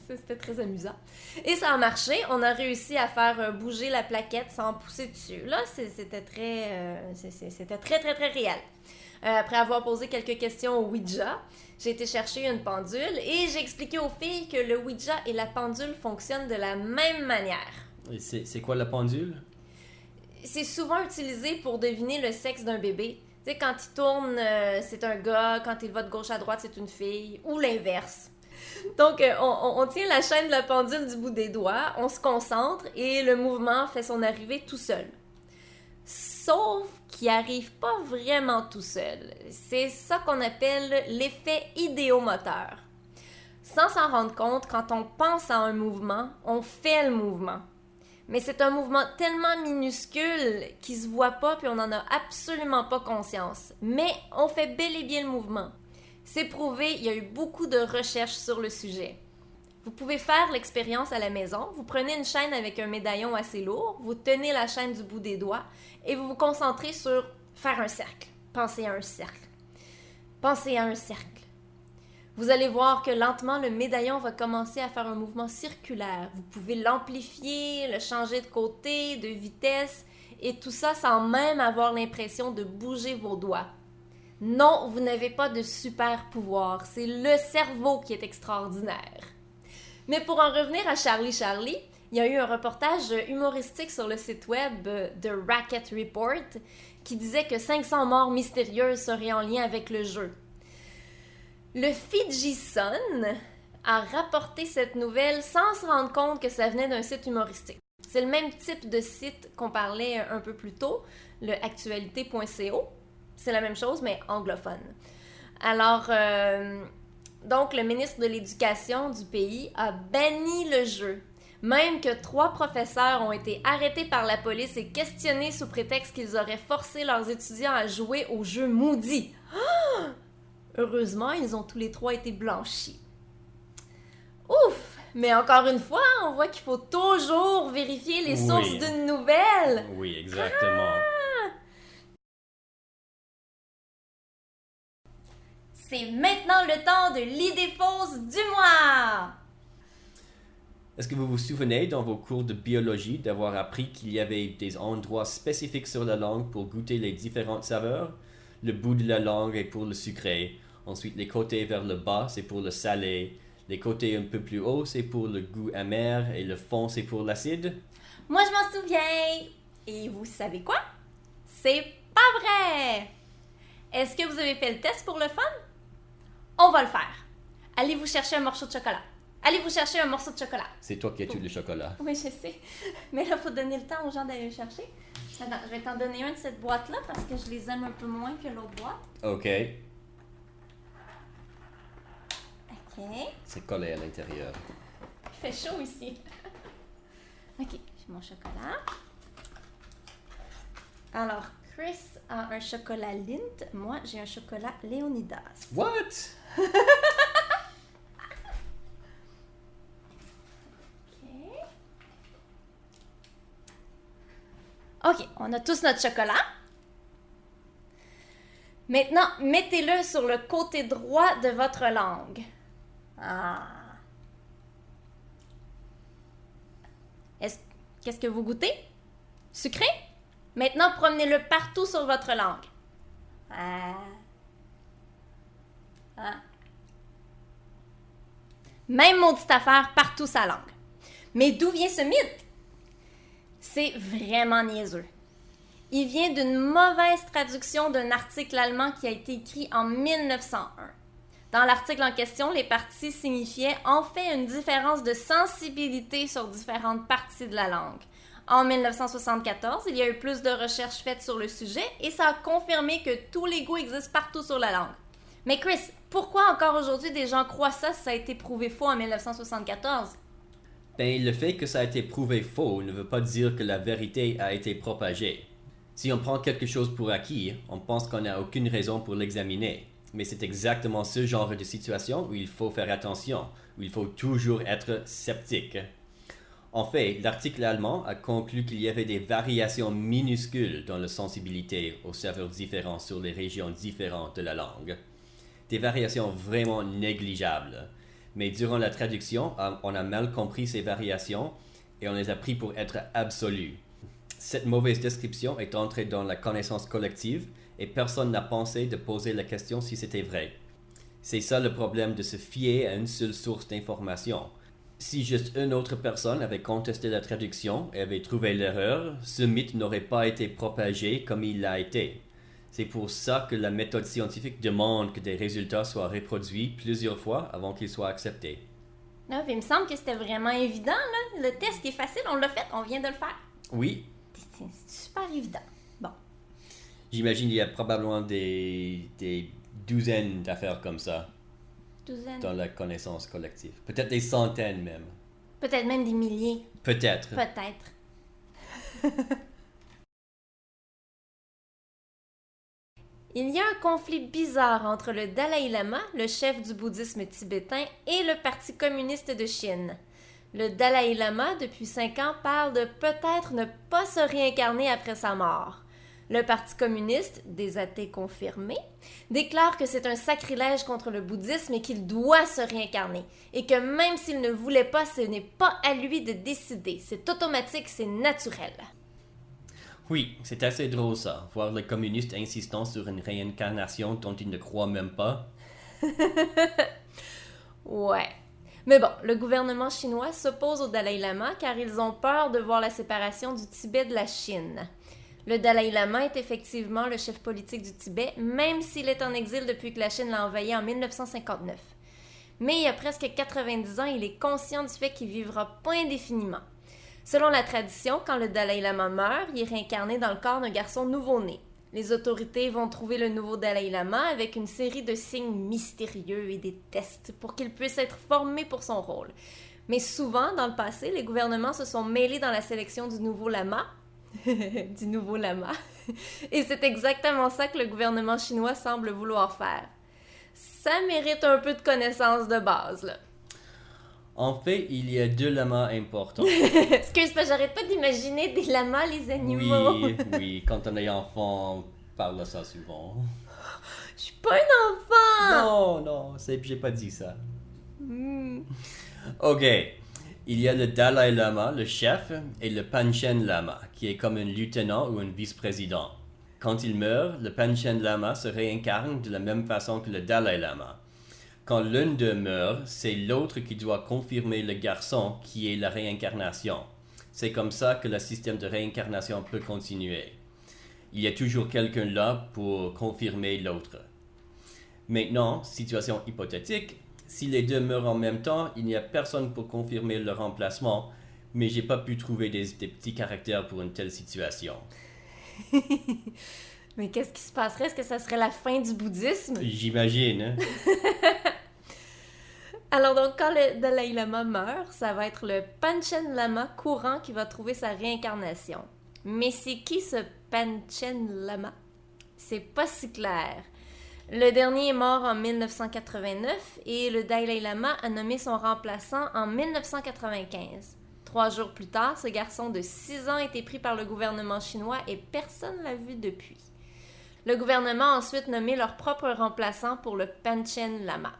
c'était très amusant. Et ça a marché. On a réussi à faire bouger la plaquette sans pousser dessus. Là, c'était très réel. Après avoir posé quelques questions au Ouija, j'ai été chercher une pendule et j'ai expliqué aux filles que le Ouija et la pendule fonctionnent de la même manière. Et c'est quoi la pendule? C'est souvent utilisé pour deviner le sexe d'un bébé. Tu sais, quand il tourne, c'est un gars, quand il va de gauche à droite, c'est une fille, ou l'inverse. Donc, on tient la chaîne de la pendule du bout des doigts, on se concentre et le mouvement fait son arrivée tout seul. Sauf qu'il n'arrive pas vraiment tout seul. C'est ça qu'on appelle l'effet idéomoteur. Sans s'en rendre compte, quand on pense à un mouvement, on fait le mouvement. Mais c'est un mouvement tellement minuscule qu'il ne se voit pas puis on n'en a absolument pas conscience. Mais on fait bel et bien le mouvement. C'est prouvé, il y a eu beaucoup de recherches sur le sujet. Vous pouvez faire l'expérience à la maison. Vous prenez une chaîne avec un médaillon assez lourd, vous tenez la chaîne du bout des doigts et vous vous concentrez sur faire un cercle. Pensez à un cercle. Pensez à un cercle. Vous allez voir que lentement, le médaillon va commencer à faire un mouvement circulaire. Vous pouvez l'amplifier, le changer de côté, de vitesse, et tout ça sans même avoir l'impression de bouger vos doigts. Non, vous n'avez pas de super pouvoir. C'est le cerveau qui est extraordinaire. Mais pour en revenir à Charlie Charlie, il y a eu un reportage humoristique sur le site web de Racket Report qui disait que 500 morts mystérieuses seraient en lien avec le jeu. Le Fiji Sun a rapporté cette nouvelle sans se rendre compte que ça venait d'un site humoristique. C'est le même type de site qu'on parlait un peu plus tôt, le actualité.co. C'est la même chose, mais anglophone. Alors, donc, le ministre de l'Éducation du pays a banni le jeu. Même que 3 professeurs ont été arrêtés par la police et questionnés sous prétexte qu'ils auraient forcé leurs étudiants à jouer au jeu Moody. Ah! Heureusement, ils ont tous les 3 été blanchis. Ouf! Mais encore une fois, on voit qu'il faut toujours vérifier les sources d'une nouvelle. Oui, exactement. C'est maintenant le temps de l'idée fausse du mois! Est-ce que vous vous souvenez dans vos cours de biologie d'avoir appris qu'il y avait des endroits spécifiques sur la langue pour goûter les différentes saveurs? Le bout de la langue est pour le sucré. Ensuite, les côtés vers le bas, c'est pour le salé. Les côtés un peu plus hauts, c'est pour le goût amer. Et le fond, c'est pour l'acide? Moi, je m'en souviens! Et vous savez quoi? C'est pas vrai! Est-ce que vous avez fait le test pour le fun? On va le faire. Allez vous chercher un morceau de chocolat. Allez vous chercher un morceau de chocolat. C'est toi qui as tué le chocolat. Oui, je sais. Mais là, il faut donner le temps aux gens d'aller le chercher. Attends, je vais t'en donner un de cette boîte-là parce que je les aime un peu moins que l'autre boîte. OK. OK. C'est collé à l'intérieur. Il fait chaud ici. OK, j'ai mon chocolat. Alors, Chris a un chocolat Lindt. Moi, j'ai un chocolat Léonidas. What? OK, on a tous notre chocolat. Maintenant, mettez-le sur le côté droit de votre langue. Ah. Qu'est-ce que vous goûtez? Sucré? Maintenant, promenez-le partout sur votre langue. Ah. Ah. Même maudite affaire partout sa langue. Mais d'où vient ce mythe? C'est vraiment niaiseux. Il vient d'une mauvaise traduction d'un article allemand qui a été écrit en 1901. Dans l'article en question, les parties signifiaient en fait une différence de sensibilité sur différentes parties de la langue. En 1974, il y a eu plus de recherches faites sur le sujet et ça a confirmé que tous les goûts existent partout sur la langue. Mais Chris, pourquoi encore aujourd'hui des gens croient ça si ça a été prouvé faux en 1974? Ben, le fait que ça a été prouvé faux ne veut pas dire que la vérité a été propagée. Si on prend quelque chose pour acquis, on pense qu'on n'a aucune raison pour l'examiner. Mais c'est exactement ce genre de situation où il faut faire attention, où il faut toujours être sceptique. En fait, l'article allemand a conclu qu'il y avait des variations minuscules dans la sensibilité aux serveurs différents sur les régions différentes de la langue. Des variations vraiment négligeables. Mais durant la traduction, on a mal compris ces variations et on les a pris pour être absolues. Cette mauvaise description est entrée dans la connaissance collective et personne n'a pensé de poser la question si c'était vrai. C'est ça le problème de se fier à une seule source d'information. Si juste une autre personne avait contesté la traduction et avait trouvé l'erreur, ce mythe n'aurait pas été propagé comme il l'a été. C'est pour ça que la méthode scientifique demande que des résultats soient reproduits plusieurs fois avant qu'ils soient acceptés. Non, puis il me semble que c'était vraiment évident, là. Le test est facile, on l'a fait, on vient de le faire. Oui. C'est super évident. Bon. J'imagine qu'il y a probablement des douzaines d'affaires comme ça. Douzaines. Dans la connaissance collective. Peut-être des centaines même. Peut-être même des milliers. Peut-être. Peut-être. Il y a un conflit bizarre entre le Dalai Lama, le chef du bouddhisme tibétain, et le Parti communiste de Chine. Le Dalai Lama, depuis 5 ans, parle de peut-être ne pas se réincarner après sa mort. Le Parti communiste, des athées confirmés, déclare que c'est un sacrilège contre le bouddhisme et qu'il doit se réincarner, et que même s'il ne voulait pas, ce n'est pas à lui de décider. C'est automatique, c'est naturel. Oui, c'est assez drôle ça, voir les communistes insistant sur une réincarnation dont ils ne croient même pas. Ouais. Mais bon, le gouvernement chinois s'oppose au Dalai Lama car ils ont peur de voir la séparation du Tibet de la Chine. Le Dalai Lama est effectivement le chef politique du Tibet, même s'il est en exil depuis que la Chine l'a envahi en 1959. Mais il y a presque 90 ans, il est conscient du fait qu'il vivra pas indéfiniment. Selon la tradition, quand le Dalai Lama meurt, il est réincarné dans le corps d'un garçon nouveau-né. Les autorités vont trouver le nouveau Dalai Lama avec une série de signes mystérieux et des tests pour qu'il puisse être formé pour son rôle. Mais souvent, dans le passé, les gouvernements se sont mêlés dans la sélection du nouveau lama. Du nouveau lama. Et c'est exactement ça que le gouvernement chinois semble vouloir faire. Ça mérite un peu de connaissance de base, là. En fait, il y a 2 lamas importants. Excuse-moi, j'arrête pas d'imaginer des lamas, les animaux. Oui, quand on est enfant, on parle de ça souvent. Je suis pas un enfant! Non, j'ai pas dit ça. Ok, il y a le Dalai Lama, le chef, et le Panchen Lama, qui est comme un lieutenant ou un vice-président. Quand il meurt, le Panchen Lama se réincarne de la même façon que le Dalai Lama. Quand l'un d'eux meurt, c'est l'autre qui doit confirmer le garçon qui est la réincarnation. C'est comme ça que le système de réincarnation peut continuer. Il y a toujours quelqu'un là pour confirmer l'autre. Maintenant, situation hypothétique, si les deux meurent en même temps, il n'y a personne pour confirmer le remplacement, mais j'ai pas pu trouver des petits caractères pour une telle situation. Mais qu'est-ce qui se passerait? Est-ce que ça serait la fin du bouddhisme? J'imagine, hein? Alors donc, quand le Dalai Lama meurt, ça va être le Panchen Lama courant qui va trouver sa réincarnation. Mais c'est qui ce Panchen Lama? C'est pas si clair. Le dernier est mort en 1989 et le Dalai Lama a nommé son remplaçant en 1995. 3 jours plus tard, ce garçon de 6 ans a été pris par le gouvernement chinois et personne ne l'a vu depuis. Le gouvernement a ensuite nommé leur propre remplaçant pour le Panchen Lama.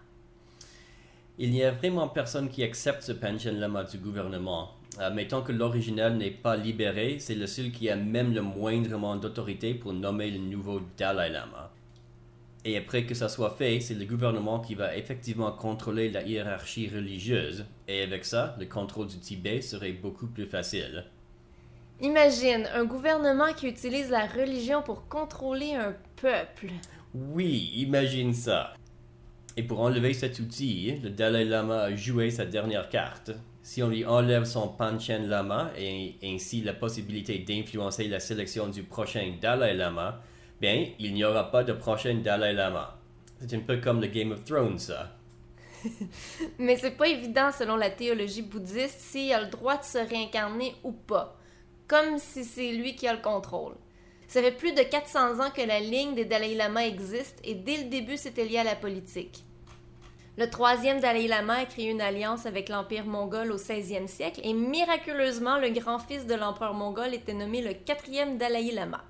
Il n'y a vraiment personne qui accepte ce Panchen Lama du gouvernement. Mais tant que l'original n'est pas libéré, c'est le seul qui a même le moindrement d'autorité pour nommer le nouveau Dalai Lama. Et après que ça soit fait, c'est le gouvernement qui va effectivement contrôler la hiérarchie religieuse. Et avec ça, le contrôle du Tibet serait beaucoup plus facile. Imagine, un gouvernement qui utilise la religion pour contrôler un peuple. Oui, imagine ça. Et pour enlever cet outil, le Dalai Lama a joué sa dernière carte. Si on lui enlève son Panchen Lama et ainsi la possibilité d'influencer la sélection du prochain Dalai Lama, bien, il n'y aura pas de prochain Dalai Lama. C'est un peu comme le Game of Thrones, ça. Mais c'est pas évident selon la théologie bouddhiste s'il a le droit de se réincarner ou pas. Comme si c'est lui qui a le contrôle. Ça fait plus de 400 ans que la ligne des Dalai Lama existe et dès le début, c'était lié à la politique. Le troisième Dalai Lama a créé une alliance avec l'Empire mongol au 16e siècle et miraculeusement, le grand-fils de l'empereur mongol était nommé le quatrième Dalai Lama.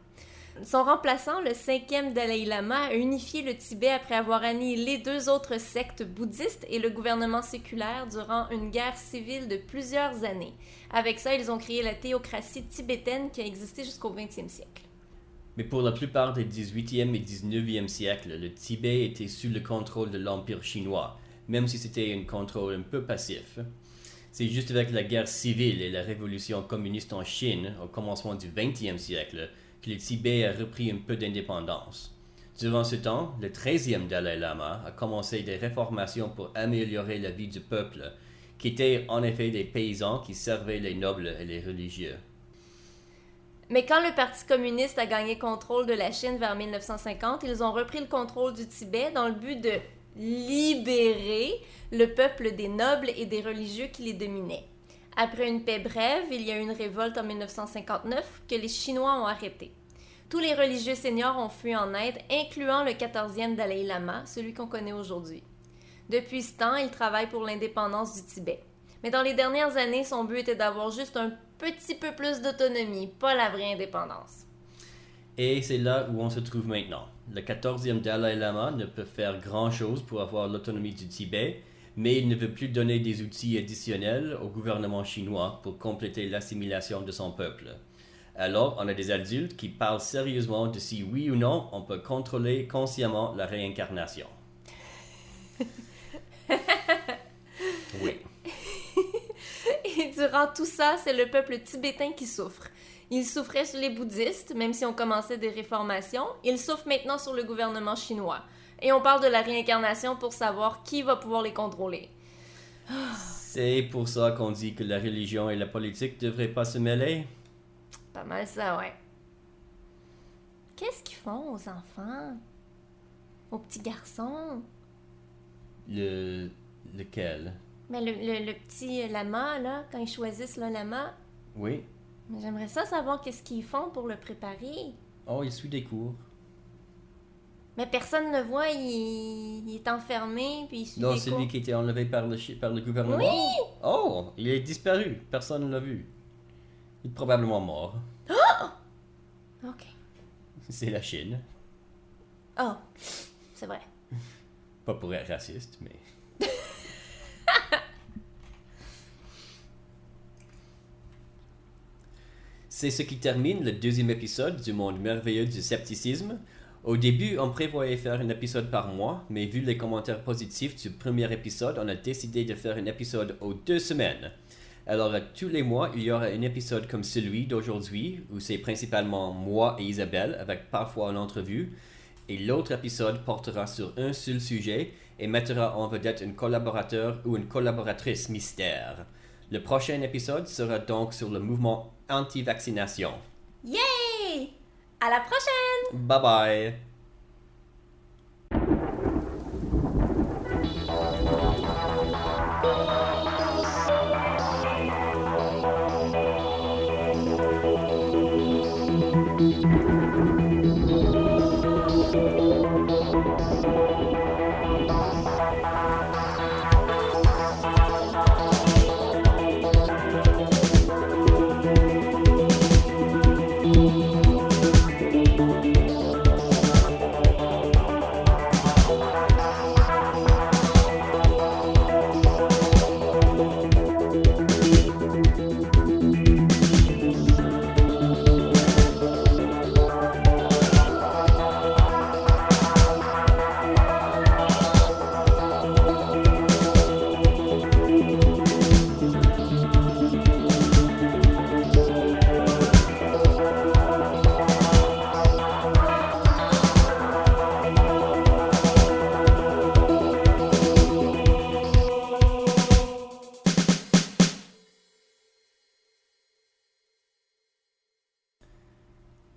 Son remplaçant, le cinquième Dalai Lama, a unifié le Tibet après avoir annihilé 2 autres sectes bouddhistes et le gouvernement séculaire durant une guerre civile de plusieurs années. Avec ça, ils ont créé la théocratie tibétaine qui a existé jusqu'au 20e siècle. Mais pour la plupart des 18e et 19e siècles, le Tibet était sous le contrôle de l'Empire chinois, même si c'était un contrôle un peu passif. C'est juste avec la guerre civile et la révolution communiste en Chine, au commencement du 20e siècle, que le Tibet a repris un peu d'indépendance. Durant ce temps, le 13e Dalai Lama a commencé des réformations pour améliorer la vie du peuple, qui étaient en effet des paysans qui servaient les nobles et les religieux. Mais quand le Parti communiste a gagné contrôle de la Chine vers 1950, ils ont repris le contrôle du Tibet dans le but de libérer le peuple des nobles et des religieux qui les dominaient. Après une paix brève, il y a eu une révolte en 1959 que les Chinois ont arrêtée. Tous les religieux seniors ont fui en Inde, incluant le 14e Dalai Lama, celui qu'on connaît aujourd'hui. Depuis ce temps, il travaille pour l'indépendance du Tibet. Mais dans les dernières années, son but était d'avoir juste un petit peu plus d'autonomie, pas la vraie indépendance. Et c'est là où on se trouve maintenant. Le 14e Dalai Lama ne peut faire grand-chose pour avoir l'autonomie du Tibet, mais il ne veut plus donner des outils additionnels au gouvernement chinois pour compléter l'assimilation de son peuple. Alors, on a des adultes qui parlent sérieusement de si oui ou non on peut contrôler consciemment la réincarnation. Oui. Et durant tout ça, c'est le peuple tibétain qui souffre. Ils souffraient sur les bouddhistes, même si on commençait des réformations. Ils souffrent maintenant sur le gouvernement chinois. Et on parle de la réincarnation pour savoir qui va pouvoir les contrôler. C'est pour ça qu'on dit que la religion et la politique ne devraient pas se mêler. Pas mal ça, ouais. Qu'est-ce qu'ils font aux enfants? Aux petits garçons? Lequel? Mais le petit lama, là, quand ils choisissent le lama, Oui. mais j'aimerais ça savoir qu'est-ce qu'ils font pour le préparer. Oh, il suit des cours. Mais personne ne le voit, il est enfermé, puis il suit Non, des c'est cours. lui qui était enlevé par le gouvernement? Oui! Oh, il est disparu. Personne ne l'a vu. Il est probablement mort. Ok. C'est la Chine. Oh, c'est vrai. Pas pour être raciste, mais... C'est ce qui termine le 2e épisode du monde merveilleux du scepticisme. Au début, on prévoyait faire un épisode par mois, mais vu les commentaires positifs du premier épisode, on a décidé de faire un épisode aux 2 semaines. Alors, tous les mois, il y aura un épisode comme celui d'aujourd'hui, où c'est principalement moi et Isabelle, avec parfois une entrevue, et l'autre épisode portera sur un seul sujet et mettra en vedette un collaborateur ou une collaboratrice mystère. Le prochain épisode sera donc sur le mouvement anti-vaccination. Yay! À la prochaine! Bye bye!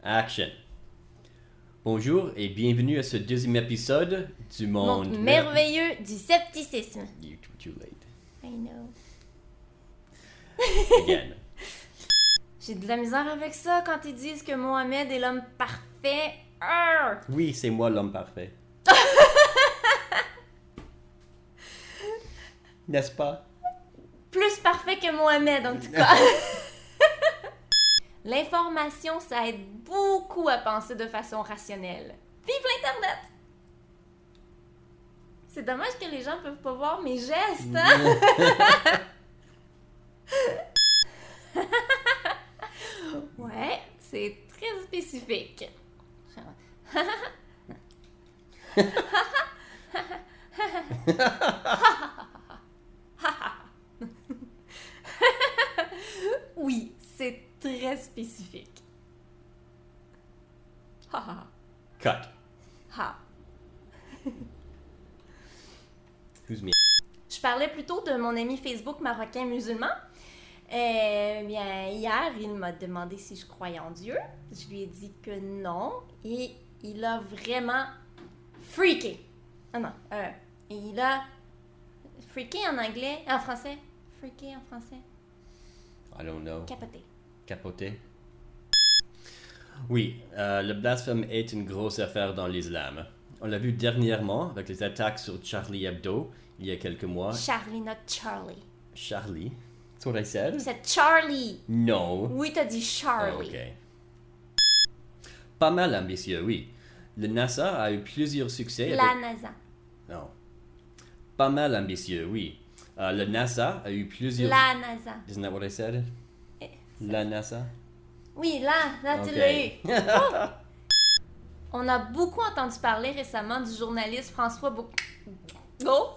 Action. Bonjour et bienvenue à ce 2e épisode du monde merveilleux du scepticisme. You're too late. I know. Again. J'ai de la misère avec ça quand ils disent que Mohamed est l'homme parfait. Arr! Oui, c'est moi l'homme parfait. N'est-ce pas? Plus parfait que Mohamed, en tout cas. L'information, ça aide beaucoup à penser de façon rationnelle. Vive l'Internet! C'est dommage que les gens peuvent pas voir mes gestes, hein? Ouais, c'est très spécifique. Oui, c'est très spécifique. Cut. Ha. Who's me? Je parlais plutôt de mon ami Facebook marocain musulman. Bien, hier, il m'a demandé si je croyais en Dieu. Je lui ai dit que non. Et il a vraiment freaké. Ah non, il a freaké en anglais, en français. Freaké en français. I don't know. Capoté. Capoté. Oui, le blasphème est une grosse affaire dans l'islam. On l'a vu dernièrement avec les attaques sur Charlie Hebdo il y a quelques mois. Charlie, not Charlie. Charlie? That's what I said? C'est Charlie. No. Oui, t'as dit Charlie. Oh, ok. Pas mal ambitieux, oui. Le NASA a eu plusieurs succès. La NASA. Non. Pas mal ambitieux, oui. Le NASA a eu plusieurs... La NASA. Isn't that what I said? La NASA? Oui, là, tu Ok. l'as eu. Oh! On a beaucoup entendu parler récemment du journaliste François Oh!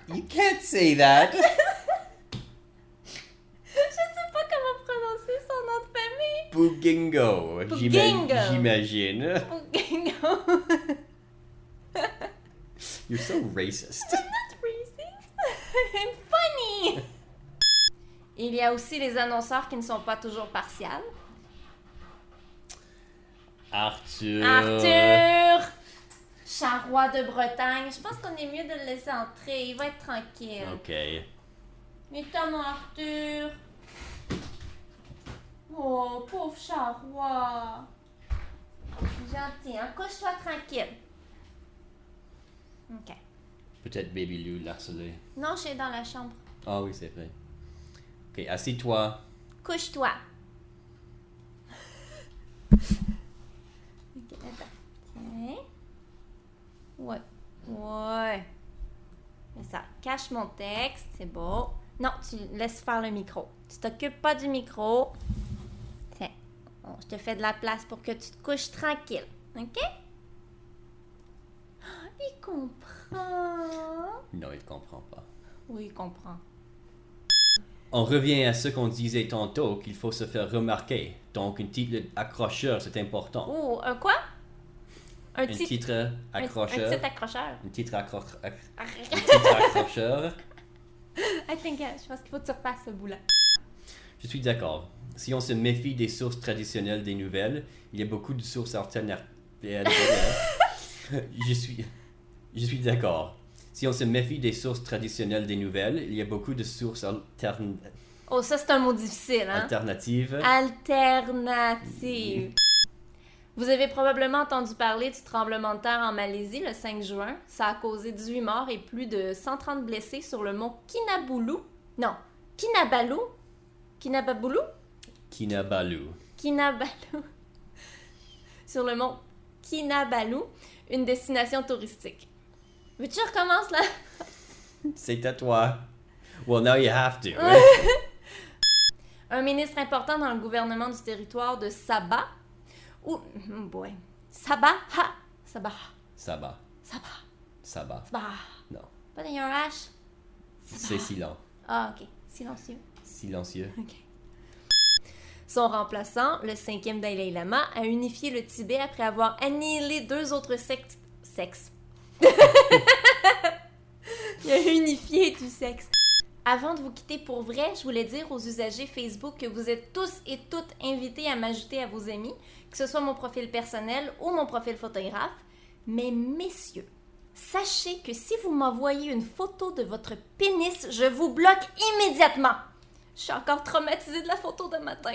You can't say that! Je sais pas comment prononcer son nom de famille. Bougingo. Bougingo. J'imagine. Bougingo. You're so racist. Not racist. I'm funny. Il y a aussi les annonceurs qui ne sont pas toujours partials. Arthur. Arthur! Charroi de Bretagne. Je pense qu'on est mieux de le laisser entrer. Il va être tranquille. Ok. Mais toi, mon Arthur. Oh, pauvre Charroi. Gentil, hein? Couche-toi tranquille. Ok. Peut-être Baby Lou l'harceler. Non, je suis dans la chambre. Ah oui, c'est vrai. Ok, assis-toi. Couche-toi. Ok, attends. Tiens. Ouais. Ouais. Fais ça. Cache mon texte, c'est beau. Non, tu laisses faire le micro. Tu t'occupes pas du micro. Tiens. Bon, je te fais de la place pour que tu te couches tranquille. OK? Oh, il comprend. Non, il comprend pas. Oui, il comprend. On revient à ce qu'on disait tantôt, qu'il faut se faire remarquer. Donc, un titre accrocheur, c'est important. Oh, un quoi? Un Un titre accrocheur. Un titre accrocheur. Un titre accrocheur. I think, je pense qu'il faut que tu repasses ce bout-là. Je suis d'accord. Si on se méfie des sources traditionnelles des nouvelles, il y a beaucoup de sources alternatives. Je suis d'accord. Si on se méfie des sources traditionnelles des nouvelles, il y a beaucoup de sources Oh, ça, c'est un mot difficile, hein? alternatives. Alternative. Vous avez probablement entendu parler du tremblement de terre en Malaisie le 5 juin. Ça a causé 18 morts et plus de 130 blessés sur le mont Kinabalu. Non, Kinabalu. Kinabalu? Kinabalu. Kinabalu. Sur le mont Kinabalu, une destination touristique. Veux-tu que je recommence là? C'est à toi. Well, now you have to. Un ministre important dans le gouvernement du territoire de Sabah. Sabah. Sabah. Sabah. Sabah. Sabah. Non. Pas d'ailleurs H. C'est silent. Ah, ok. Silencieux. Silencieux. Ok. Son remplaçant, le 5e Dalai Lama, a unifié le Tibet après avoir annihilé 2 autres sectes. Il a unifié du sexe. Avant de vous quitter pour vrai, je voulais dire aux usagers Facebook que vous êtes tous et toutes invités à m'ajouter à vos amis, que ce soit mon profil personnel ou mon profil photographe. Mais messieurs, sachez que si vous m'envoyez une photo de votre pénis, je vous bloque immédiatement. Je suis encore traumatisée de la photo de matin.